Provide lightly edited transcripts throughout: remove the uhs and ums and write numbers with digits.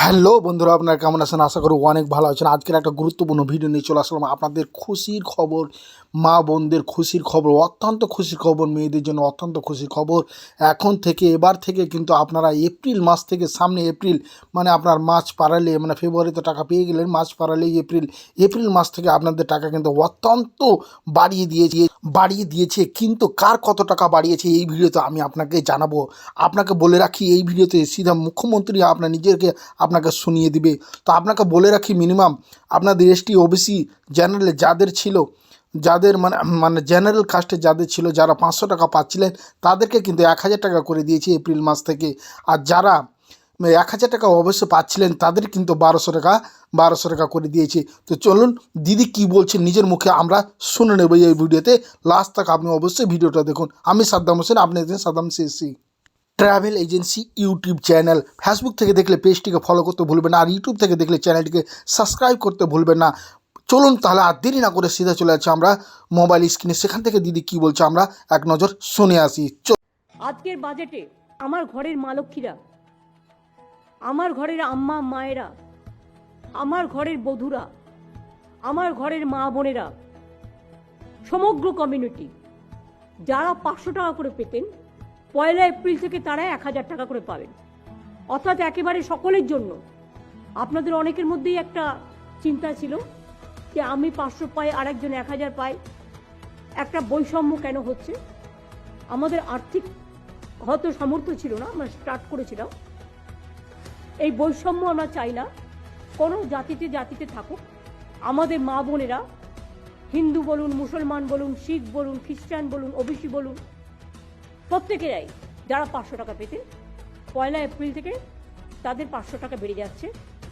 Hello বন্ধুরা, আপনারা কেমন আছেন? আশা করি অনেক ভালো আছেন। আজকের একটা গুরুত্বপূর্ণ ভিডিও নিয়ে চলে আসলাম আপনাদের খুশির খবর, মা বোনদের খুশির খবর, অত্যন্ত খুশির খবর, মেয়েদের জন্য অত্যন্ত খুশির খবর। এখন থেকে এবার থেকে কিন্তু আপনারা এপ্রিল মাস থেকে, সামনে এপ্রিল মানে আপনার মার্চ পারালে, মানে ফেব্রুয়ারিতে টাকা পেয়ে গেলেন, মার্চ পারালেই এপ্রিল মাস থেকে আপনাদের টাকা কিন্তু অত্যন্ত বাড়িয়ে দিয়েছে। কিন্তু কার কত টাকা বাড়িয়েছে এই ভিডিওতে আমি আপনাকে জানাবো। আপনাকে বলে রাখি, এই ভিডিওতে সিধা মুখ্যমন্ত্রী আপনাকে শুনিয়ে দিবে। তো আপনাকে বলে রাখি, মিনিমাম আপনাদের এসটি ওবিসি জেনারেলে যাদের মানে জেনারেল কাস্টে যাদের ছিল, যারা 500 টাকা পাচ্ছিলেন, তাদেরকে কিন্তু 1000 টাকা করে দিয়েছে এপ্রিল মাস থেকে। আর যারা 1000 টাকা অবশ্য পাচ্ছিলেন, তাদের কিন্তু 1200 টাকা করে দিয়েছে। তো চলুন দিদি কি বলছেন নিজের মুখে আমরা শুনে নেব এই ভিডিওতে। লাস্ট তক আপনি অবশ্যই ভিডিওটা দেখুন। আমি সাদ্দাম হোসেন, আপনি দেখছেন Saddam CSC travel agency YouTube channel. Facebook থেকে দেখলে পেজটিকে ফলো করতে ভুলবেন না, আর ইউটিউব থেকে দেখলে চ্যানেলটিকে সাবস্ক্রাইব করতে ভুলবেন না। চলুন তাহলে আর দেরি না করে সিধা চলে যাচ্ছি আমরা মোবাইল স্ক্রিনে, সেখান থেকে দিদি কি বলছে আমরা এক নজর শুনে আসি। আজকের বাজেটে আমার ঘরের মা লক্ষ্মীরা, আমার ঘরের আম্মা মায়েরা, আমার ঘরের বধূরা, আমার ঘরের মা বোনেরা, সমগ্র কমিউনিটি যারা 500 টাকা করে পেতেন, 1 এপ্রিল থেকে তারা 1000 টাকা করে পাবেন। অর্থাৎ একেবারে সকলের জন্য। আপনাদের অনেকের মধ্যেই একটা চিন্তা ছিল যে আমি 500 পাই, আরেকজন 1000 পাই, একটা বৈষম্য কেন হচ্ছে? আমাদের আর্থিক হয়তো সামর্থ্য ছিল না, আমরা স্টার্ট করেছিলাম। এই বৈষম্য আমরা চাই না, কোনো জাতিতে থাকুক। আমাদের মা বোনেরা, হিন্দু বলুন, মুসলমান বলুন, শিখ বলুন, খ্রিস্টান বলুন, ওবিসি বলুন, প্রত্যেকেরাই যারা 500 টাকা পেতেন, 1 এপ্রিল থেকে তাদের 500 টাকা বেড়ে যাচ্ছে,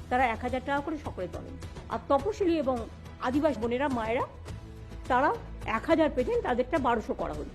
তারা 1000 টাকা করে সকলে পাবেন। আর তপশিলি এবং আদিবাসী বোনেরা, মায়েরা, তারা 1000 পেতেন, তাদেরটা 1200 করা হলো।